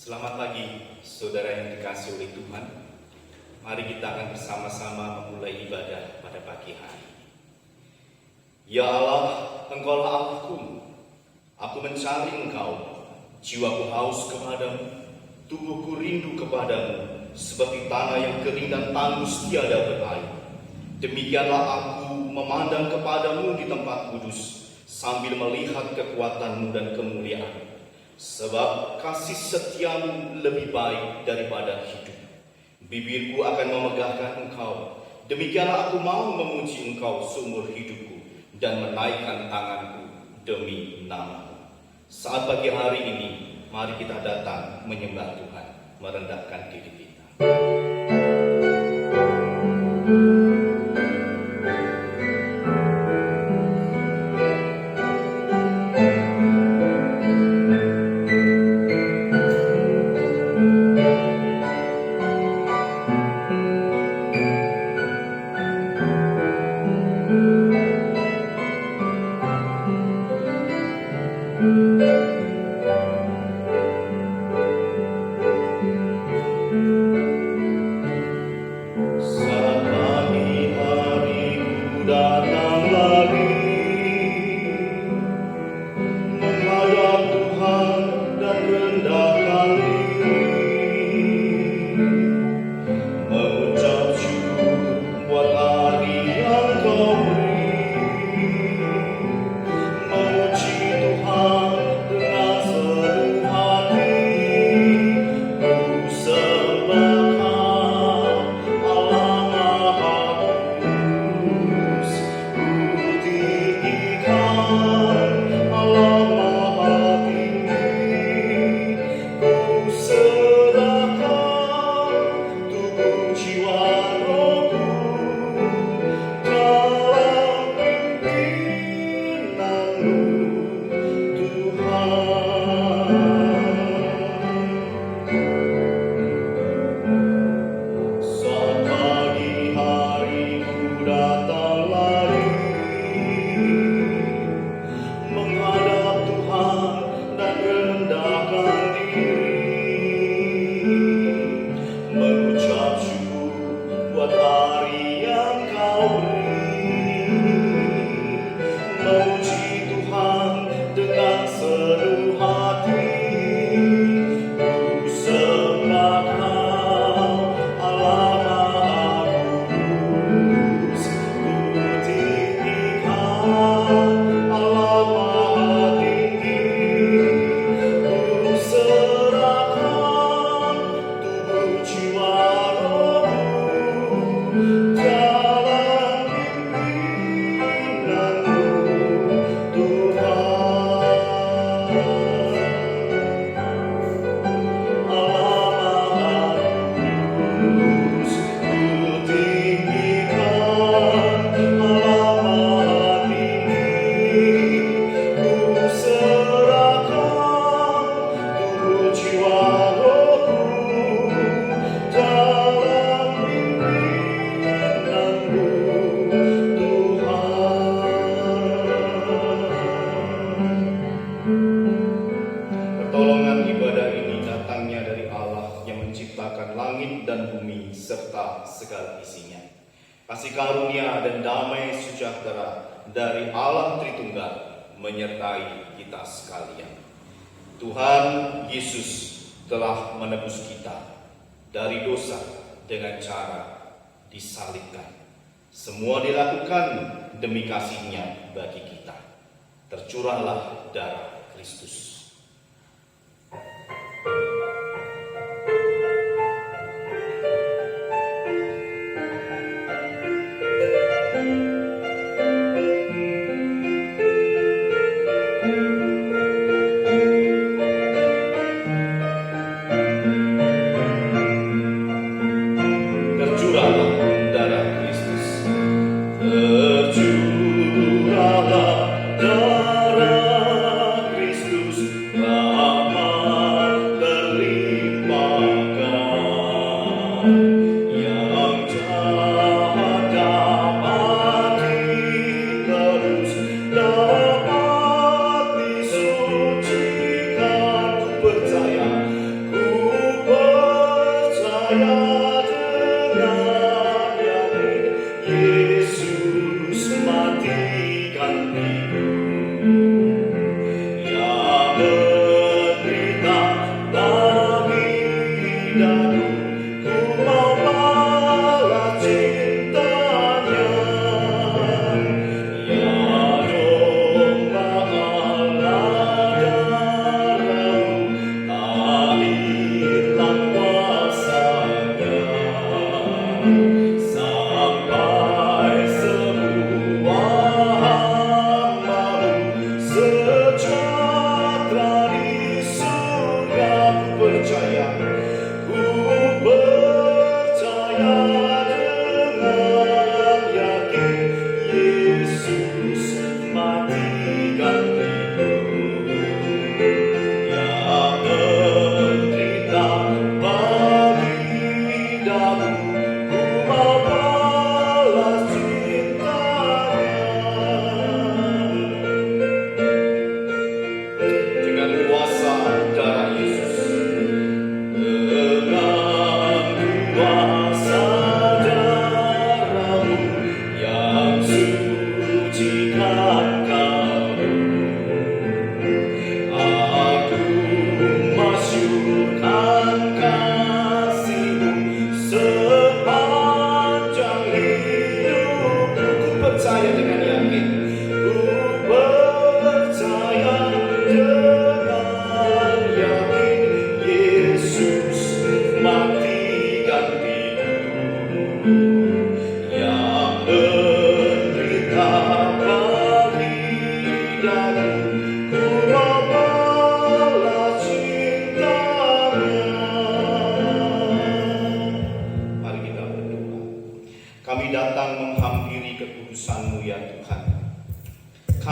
Selamat pagi, saudara yang dikasihi oleh Tuhan. Mari kita akan bersama-sama memulai ibadah pada pagi hari. Ya Allah, Engkaulah Allahku. Aku mencari Engkau. Jiwaku haus kepadamu, tubuhku rindu kepadamu, seperti tanah yang kering dan tandus tiada berair. Demikianlah aku memandang kepadamu di tempat kudus, sambil melihat kekuatanmu dan kemuliaan. Sebab kasih setiamu lebih baik daripada hidup. Bibirku akan memegahkan Engkau. Demikianlah aku mau memuji Engkau seumur hidupku dan menaikkan tanganku demi nama-Mu. Saat pagi hari ini, mari kita datang menyembah Tuhan, merendahkan diri kita. Pertolongan ibadah ini datangnya dari Allah yang menciptakan langit dan bumi serta segala isinya. Kasih karunia dan damai sejahtera dari Allah Tritunggal menyertai kita sekalian. Tuhan Yesus telah menebus kita dari dosa dengan cara disalibkan. Semua dilakukan demi kasih-Nya bagi kita. Tercurahlah darah Kristus. Tercurahlah darah Kristus.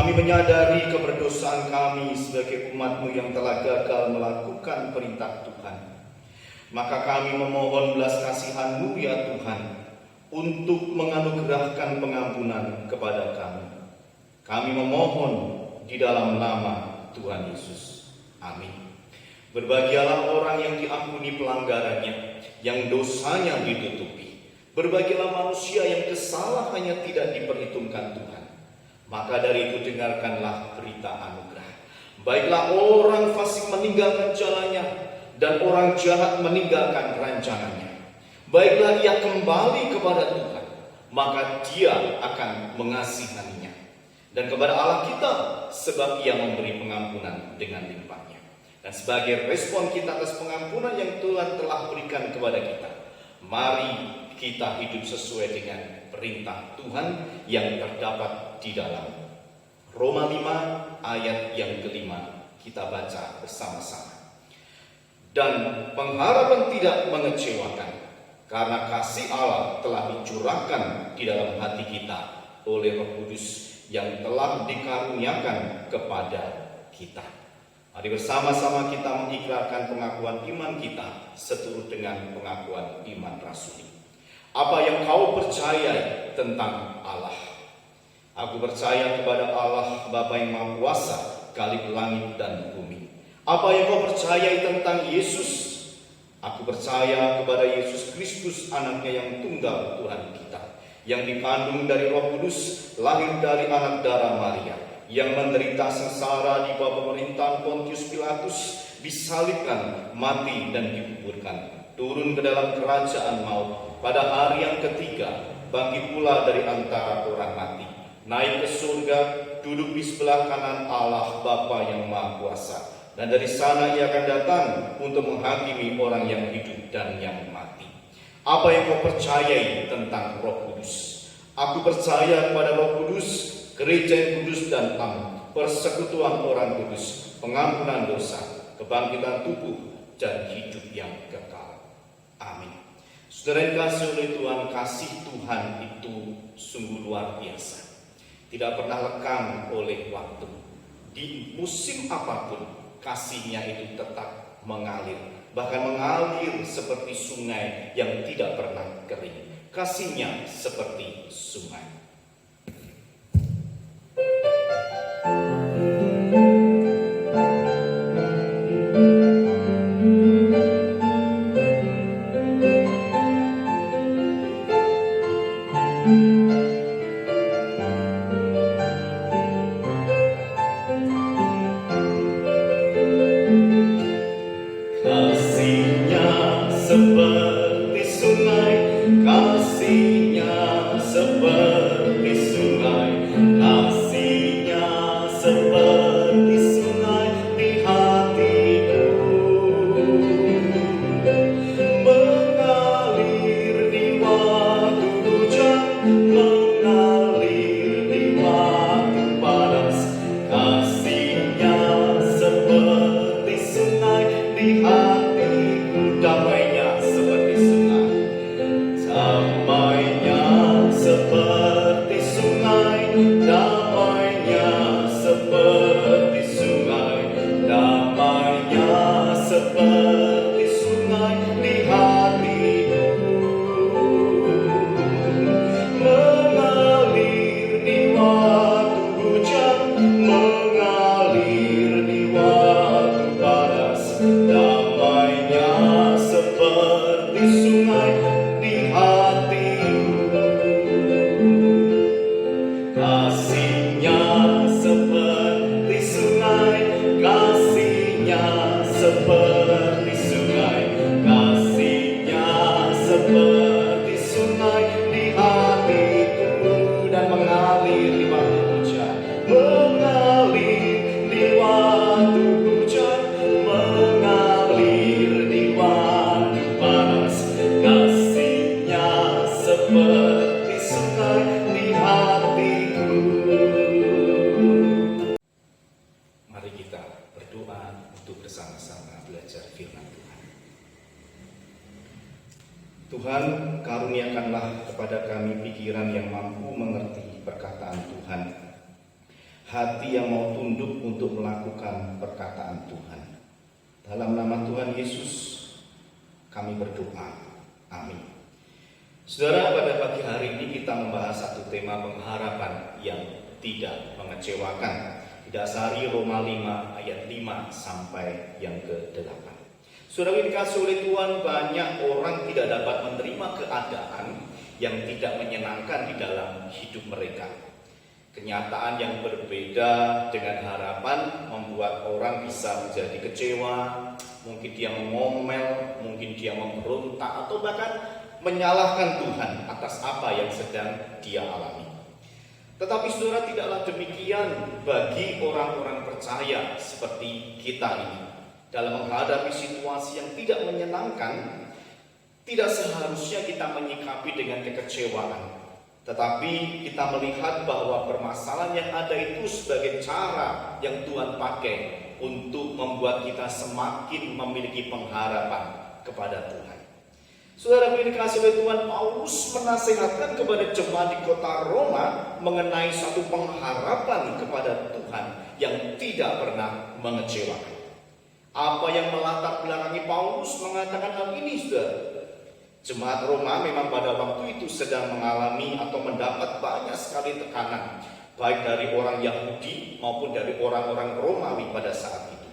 Kami menyadari keberdosaan kami sebagai umat-Mu yang telah gagal melakukan perintah Tuhan. Maka kami memohon belas kasihan-Mu ya Tuhan, untuk menganugerahkan pengampunan kepada kami. Kami memohon di dalam nama Tuhan Yesus. Amin. Berbahagialah orang yang diampuni pelanggarannya, yang dosanya ditutupi. Berbahagialah manusia yang kesalahannya tidak diperhitungkan Tuhan. Maka dari itu dengarkanlah berita anugerah. Baiklah orang fasik meninggalkan jalannya, dan orang jahat meninggalkan rancangannya. Baiklah ia kembali kepada Tuhan, maka Dia akan mengasihaninya. Dan kepada Allah kita, sebab Ia memberi pengampunan dengan limpahnya. Dan sebagai respon kita atas pengampunan yang Tuhan telah berikan kepada kita, mari kita hidup sesuai dengan perintah Tuhan yang terdapat di dalam Roma 5 ayat yang kelima. Kita baca bersama-sama. Dan pengharapan tidak mengecewakan, karena kasih Allah telah dicurahkan di dalam hati kita oleh Roh Kudus yang telah dikaruniakan kepada kita. Mari bersama-sama kita mengikrarkan pengakuan iman kita seturut dengan pengakuan iman rasuli. Apa yang kau percayai tentang Allah? Aku percaya kepada Allah Bapa yang Maha Kuasa, Khalik langit dan bumi. Apa yang kau percayai tentang Yesus? Aku percaya kepada Yesus Kristus, anaknya yang tunggal Tuhan kita, yang dikandung dari Roh Kudus, lahir dari anak darah Maria, yang menderita sengsara di bawah pemerintahan Pontius Pilatus, disalibkan, mati dan dikuburkan, turun ke dalam kerajaan maut, pada hari yang ketiga bangkit pula dari antara orang mati, naik ke surga, duduk di sebelah kanan Allah Bapa yang Maha Kuasa, dan dari sana Ia akan datang untuk menghakimi orang yang hidup dan yang mati. Apa yang kau percayai tentang Roh Kudus? Aku percaya kepada Roh Kudus, gereja yang kudus dan am, persekutuan orang kudus, pengampunan dosa, kebangkitan tubuh, dan hidup yang kekal. Amin. Saudara yang kasih oleh Tuhan, kasih Tuhan itu sungguh luar biasa. Tidak pernah lekang oleh waktu. Di musim apapun, kasihnya itu tetap mengalir. Bahkan mengalir seperti sungai yang tidak pernah kering. Kasihnya seperti sungai. Kasihnya seperti sungai, kasihnya seperti sungai, kasihnya seperti sungai di hatiku, mengalir di waktu hujan, mengalir di waktu panas. Kasihnya seperti sungai di hatiku, damainya seperti sungai, damainya seperti sungai, damainya seperti sungai, damainya seperti sungai di hatiku, mengalir di waktu hujan, mengalir di waktu panas. Damainya seperti sungai di hatiku, kasihnya seperti sungai, kasihnya seperti sungai, kasihnya seperti sungai di hatiku, dan mengalir di waktu hujan, mengalir di waktu hujan, mengalir di waktu panas. Kasihnya seperti sungai di hatiku. Mari kita berdoa untuk bersama-sama belajar firman Tuhan. Tuhan, karuniakanlah kepada kami pikiran yang mampu mengerti perkataan Tuhan, hati yang mau tunduk untuk melakukan perkataan Tuhan. Dalam nama Tuhan Yesus kami berdoa. Amin. Saudara, pada pagi hari ini kita membahas satu tema pengharapan yang tidak mengecewakan. Didasari Roma 5 ayat 5 sampai yang ke-8. Saudara, dikasih oleh Tuhan, banyak orang tidak dapat menerima keadaan yang tidak menyenangkan di dalam hidup mereka. Kenyataan yang berbeda dengan harapan membuat orang bisa menjadi kecewa, mungkin dia mengomel, mungkin dia memberontak, atau bahkan menyalahkan Tuhan atas apa yang sedang dia alami. Tetapi saudara, tidaklah demikian bagi orang-orang percaya seperti kita ini. Dalam menghadapi situasi yang tidak menyenangkan, tidak seharusnya kita menyikapi dengan kekecewaan. Tetapi kita melihat bahwa permasalahan yang ada itu sebagai cara yang Tuhan pakai untuk membuat kita semakin memiliki pengharapan kepada Tuhan. Saudara yang dikasihi oleh Tuhan, Paulus menasihatkan kepada jemaat di kota Roma mengenai suatu pengharapan kepada Tuhan yang tidak pernah mengecewakan. Apa yang melatar belakangi Paulus mengatakan hal ini, saudara? Jemaat Roma memang pada waktu itu sedang mengalami atau mendapat banyak sekali tekanan, baik dari orang Yahudi maupun dari orang-orang Romawi pada saat itu.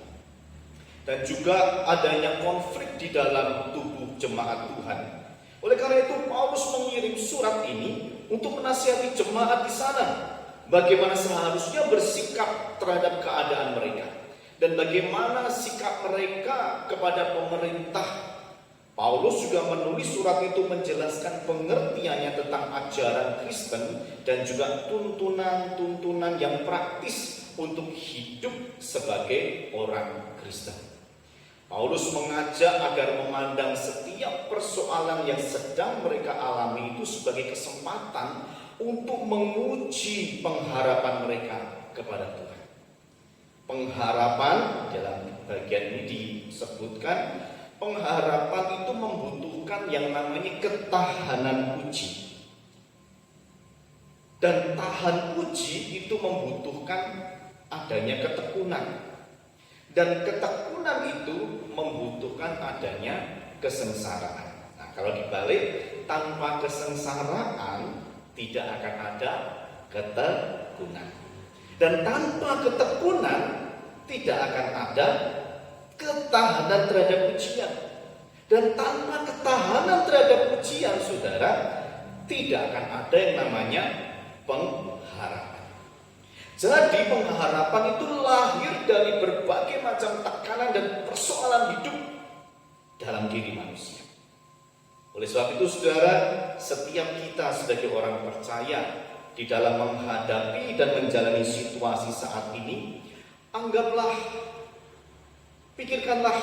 Dan juga adanya konflik di dalam tubuh jemaat Tuhan. Oleh karena itu Paulus mengirim surat ini untuk menasihati jemaat di sana, bagaimana seharusnya bersikap terhadap keadaan mereka dan bagaimana sikap mereka kepada pemerintah. Paulus juga menulis surat itu menjelaskan pengertiannya tentang ajaran Kristen dan juga tuntunan-tuntunan yang praktis untuk hidup sebagai orang Kristen. Paulus mengajak agar memandang setiap persoalan yang sedang mereka alami itu sebagai kesempatan untuk menguji pengharapan mereka kepada Tuhan. Pengharapan dalam bagian ini disebutkan, pengharapan itu membutuhkan yang namanya ketahanan uji. Dan tahan uji itu membutuhkan adanya ketekunan. Dan ketekunan itu membutuhkan adanya kesengsaraan. Nah, kalau dibalik, tanpa kesengsaraan tidak akan ada ketekunan. Dan tanpa ketekunan tidak akan ada ketahanan terhadap ujian. Dan tanpa ketahanan terhadap ujian, saudara, tidak akan ada yang namanya pengharapan. Jadi pengharapan itu lahir dari berbagai macam tekanan dan persoalan hidup dalam diri manusia. Oleh sebab itu, saudara, setiap kita sebagai orang percaya di dalam menghadapi dan menjalani situasi saat ini, pikirkanlah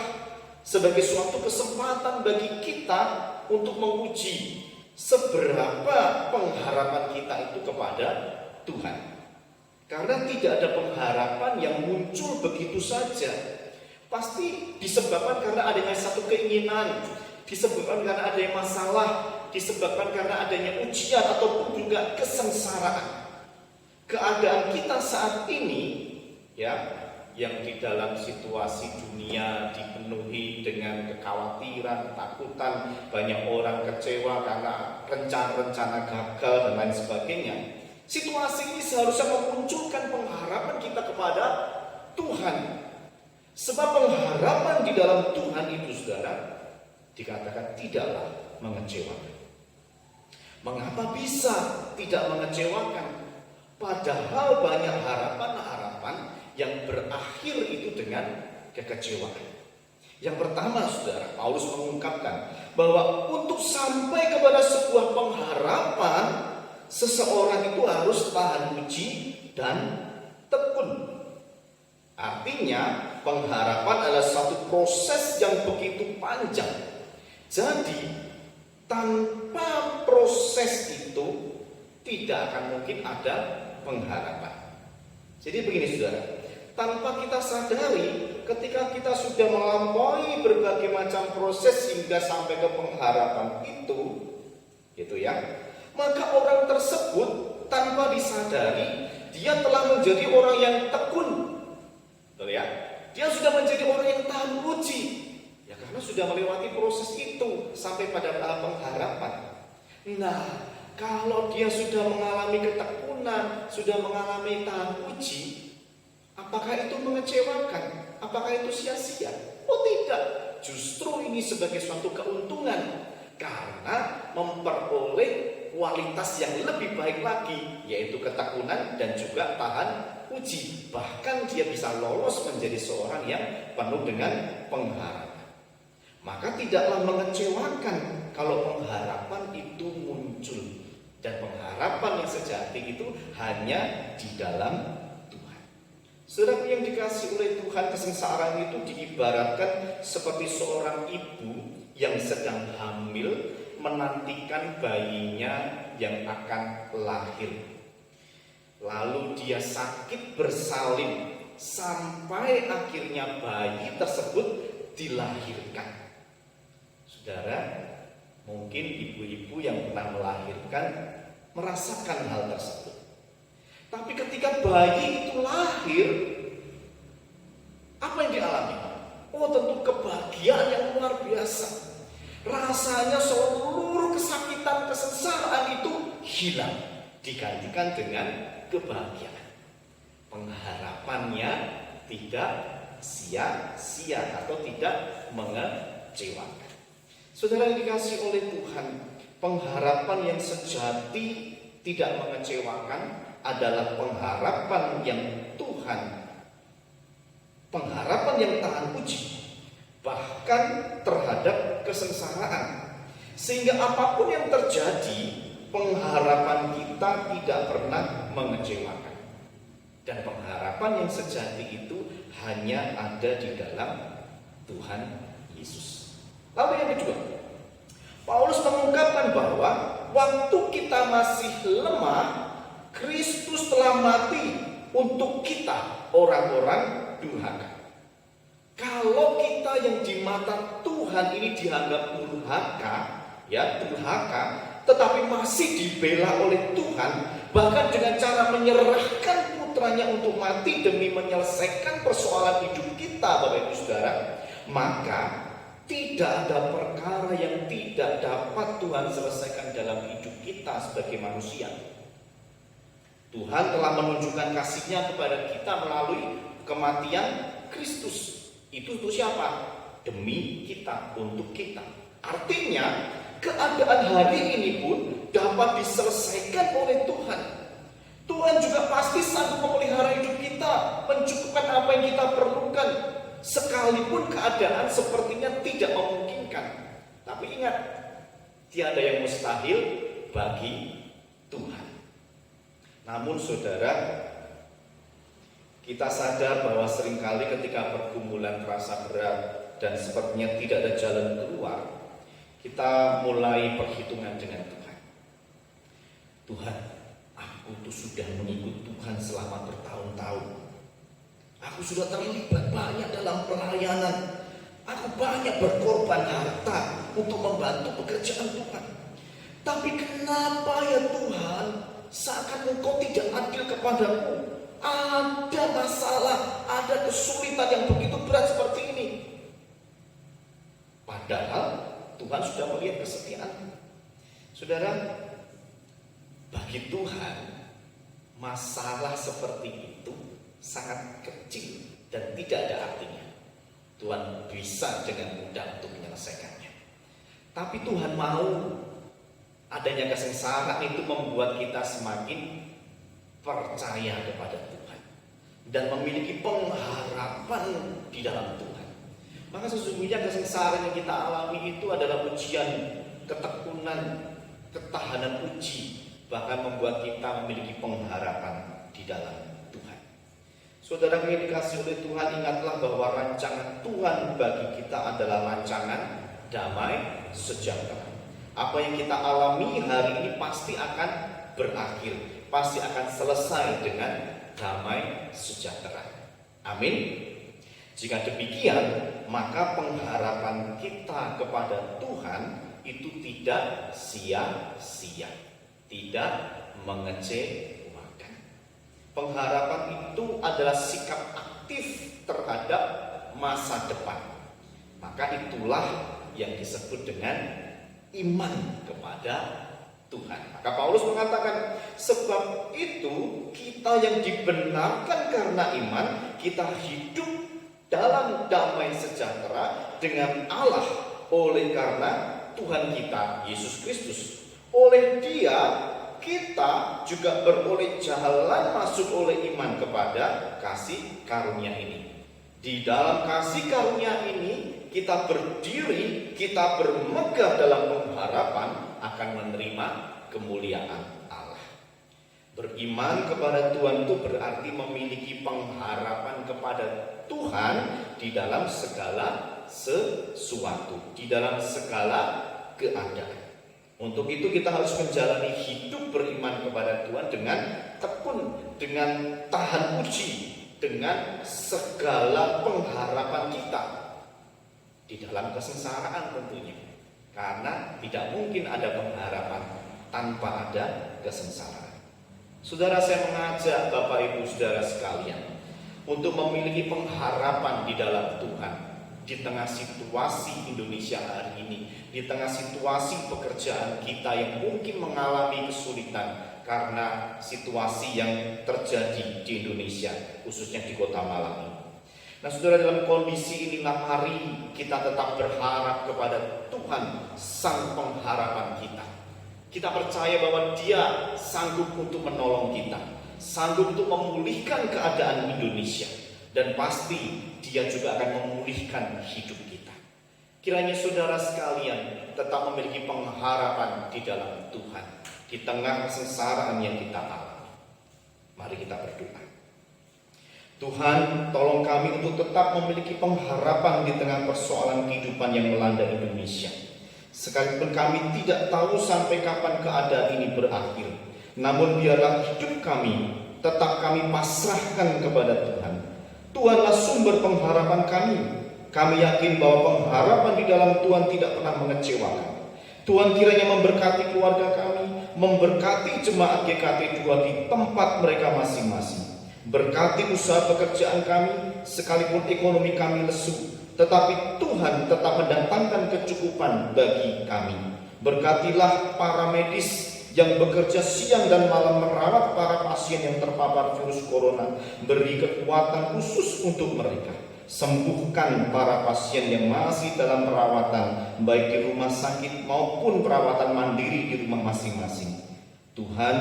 sebagai suatu kesempatan bagi kita untuk menguji seberapa pengharapan kita itu kepada Tuhan. Karena tidak ada pengharapan yang muncul begitu saja. Pasti disebabkan karena adanya satu keinginan, disebabkan karena adanya masalah, disebabkan karena adanya ujian ataupun juga kesengsaraan. Keadaan kita saat ini, ya, yang di dalam situasi dunia dipenuhi dengan kekhawatiran, takutan, banyak orang kecewa karena rencana-rencana gagal dan lain sebagainya. Situasi ini seharusnya memunculkan pengharapan kita kepada Tuhan. Sebab pengharapan di dalam Tuhan itu, saudara, dikatakan tidaklah mengecewakan. Mengapa bisa tidak mengecewakan? Padahal banyak harapan-harapan yang berakhir itu dengan kekecewaan. Yang pertama, saudara, Paulus mengungkapkan bahwa untuk sampai kepada sebuah pengharapan, seseorang itu harus tahan uji dan tekun. Artinya pengharapan adalah satu proses yang begitu panjang. Jadi tanpa proses itu tidak akan mungkin ada pengharapan. Jadi begini, saudara, tanpa kita sadari, ketika kita sudah melampaui berbagai macam proses hingga sampai ke pengharapan itu, gitu ya, maka orang tersebut tanpa disadari dia telah menjadi orang yang tekun. Betul ya? Dia sudah menjadi orang yang tahan uji. Ya karena sudah melewati proses itu sampai pada tahap pengharapan. Nah, kalau dia sudah mengalami ketekunan, sudah mengalami tahan uji, apakah itu mengecewakan? Apakah itu sia-sia? Oh tidak, justru ini sebagai suatu keuntungan karena memperoleh kualitas yang lebih baik lagi, yaitu ketekunan dan juga tahan uji. Bahkan dia bisa lolos menjadi seorang yang penuh dengan pengharapan. Maka tidaklah mengecewakan kalau pengharapan itu muncul. Dan pengharapan yang sejati itu hanya di dalam Saudara yang dikasih oleh Tuhan, kesengsaraan itu diibaratkan seperti seorang ibu yang sedang hamil menantikan bayinya yang akan lahir. Lalu dia sakit bersalin sampai akhirnya bayi tersebut dilahirkan. Saudara, mungkin ibu-ibu yang pernah melahirkan merasakan hal tersebut. Tapi ketika bayi itu lahir, apa yang dialami? Oh tentu kebahagiaan yang luar biasa. Rasanya seluruh kesakitan, kesengsaraan itu hilang, digantikan dengan kebahagiaan. Pengharapannya tidak sia-sia atau tidak mengecewakan. Saudara yang dikasih oleh Tuhan, pengharapan yang sejati tidak mengecewakan adalah pengharapan yang pengharapan yang tahan uji, bahkan terhadap kesengsaraan. Sehingga apapun yang terjadi, pengharapan kita tidak pernah mengecewakan. Dan pengharapan yang sejati itu hanya ada di dalam Tuhan Yesus. Lalu yang kedua, Paulus mengungkapkan bahwa waktu kita masih lemah, Kristus telah mati untuk kita orang-orang durhaka. Kalau kita yang di mata Tuhan ini dianggap durhaka, tetapi masih dibela oleh Tuhan, bahkan dengan cara menyerahkan putranya untuk mati demi menyelesaikan persoalan hidup kita, Bapak Ibu Saudara, maka tidak ada perkara yang tidak dapat Tuhan selesaikan dalam hidup kita sebagai manusia. Tuhan telah menunjukkan kasih-Nya kepada kita melalui kematian Kristus. Itu untuk siapa? Demi kita, untuk kita. Artinya, keadaan hari ini pun dapat diselesaikan oleh Tuhan. Tuhan juga pasti sanggup memelihara hidup kita, mencukupkan apa yang kita perlukan, sekalipun keadaan sepertinya tidak memungkinkan. Tapi ingat, tiada yang mustahil bagi Tuhan. Namun saudara, kita sadar bahwa seringkali ketika pergumulan terasa berat dan sepertinya tidak ada jalan keluar, kita mulai perhitungan dengan Tuhan. Tuhan, aku tuh sudah mengikut Tuhan selama bertahun-tahun. Aku sudah terlibat banyak dalam pelayanan. Aku banyak berkorban harta untuk membantu pekerjaan Tuhan. Tapi kenapa ya Tuhan, seakan Engkau tidak adil kepadaku? Ada masalah, ada kesulitan yang begitu berat seperti ini. Padahal Tuhan sudah melihat kesetiaan. Saudara, bagi Tuhan masalah seperti itu sangat kecil dan tidak ada artinya. Tuhan bisa dengan mudah untuk menyelesaikannya. Tapi Tuhan mau adanya kesengsaraan itu membuat kita semakin percaya kepada Tuhan dan memiliki pengharapan di dalam Tuhan. Maka sesungguhnya kesengsaraan yang kita alami itu adalah ujian, ketekunan, ketahanan uji, bahkan membuat kita memiliki pengharapan di dalam Tuhan. Saudara yang dikasihi oleh Tuhan, ingatlah bahwa rancangan Tuhan bagi kita adalah rancangan damai sejahtera. Apa yang kita alami hari ini pasti akan berakhir, pasti akan selesai dengan damai sejahtera. Amin. Jika demikian, maka pengharapan kita kepada Tuhan itu tidak sia-sia, tidak mengecewakan. Pengharapan itu adalah sikap aktif terhadap masa depan. Maka itulah yang disebut dengan iman kepada Tuhan. Maka Paulus mengatakan, sebab itu kita yang dibenarkan karena iman, kita hidup dalam damai sejahtera dengan Allah oleh karena Tuhan kita Yesus Kristus. Oleh Dia kita juga beroleh jalan masuk oleh iman kepada kasih karunia ini. Di dalam kasih karunia ini kita berdiri, kita bermegah dalam pengharapan akan menerima kemuliaan Allah. Beriman kepada Tuhan itu berarti memiliki pengharapan kepada Tuhan di dalam segala sesuatu, di dalam segala keadaan. Untuk itu kita harus menjalani hidup beriman kepada Tuhan dengan tekun, dengan tahan uji, dengan segala pengharapan kita di dalam kesengsaraan tentunya. Karena tidak mungkin ada pengharapan tanpa ada kesengsaraan. Saudara, saya mengajak Bapak Ibu Saudara sekalian untuk memiliki pengharapan di dalam Tuhan di tengah situasi Indonesia hari ini, di tengah situasi pekerjaan kita yang mungkin mengalami kesulitan karena situasi yang terjadi di Indonesia, khususnya di Kota Malang ini. Nah, saudara, dalam kondisi inilah mari kita tetap berharap kepada Tuhan, Sang Pengharapan kita. Kita percaya bahwa Dia sanggup untuk menolong kita, sanggup untuk memulihkan keadaan Indonesia, dan pasti Dia juga akan memulihkan hidup kita. Kiranya saudara sekalian tetap memiliki pengharapan di dalam Tuhan di tengah kesengsaraan yang kita alami. Mari kita berdoa. Tuhan, tolong kami untuk tetap memiliki pengharapan di tengah persoalan kehidupan yang melanda Indonesia. Sekalipun kami tidak tahu sampai kapan keadaan ini berakhir, namun biarlah hidup kami tetap kami pasrahkan kepada Tuhan. Tuhanlah sumber pengharapan kami. Kami yakin bahwa pengharapan di dalam Tuhan tidak pernah mengecewakan. Tuhan kiranya memberkati keluarga kami, memberkati jemaat GKT 2 di tempat mereka masing-masing. Berkati usaha pekerjaan kami, sekalipun ekonomi kami lesu, tetapi Tuhan tetap mendatangkan kecukupan bagi kami. Berkatilah para medis yang bekerja siang dan malam merawat para pasien yang terpapar virus corona. Beri kekuatan khusus untuk mereka. Sembuhkan para pasien yang masih dalam perawatan, baik di rumah sakit maupun perawatan mandiri di rumah masing-masing. Tuhan,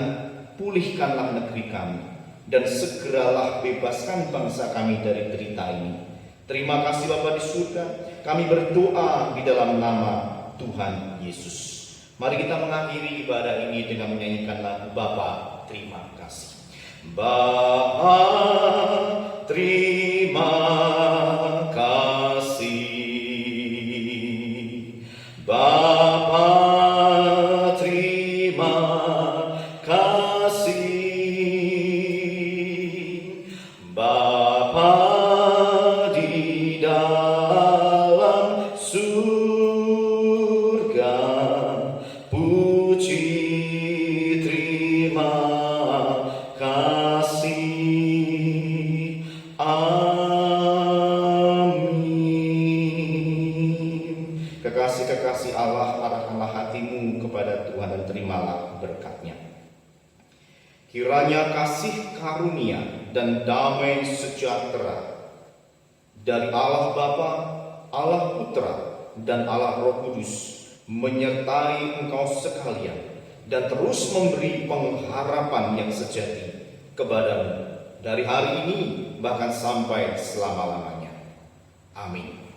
pulihkanlah negeri kami, dan segeralah bebaskan bangsa kami dari derita ini. Terima kasih Bapa di surga, kami berdoa di dalam nama Tuhan Yesus. Mari kita mengakhiri ibadah ini dengan menyanyikan lagu Bapa Terima Kasih. Bapa terima kasih, Bapa terima kasih, Bapa di dalam surga, puji terima kasih. Amin. Kekasih-kekasih Allah, arahkanlah hatimu kepada Tuhan dan terimalah berkat-Nya. Kiranya kasih karunia dan damai sejahtera dari Allah Bapa, Allah Putra, dan Allah Roh Kudus menyertai engkau sekalian dan terus memberi pengharapan yang sejati kepadamu dari hari ini bahkan sampai selama-lamanya. Amin.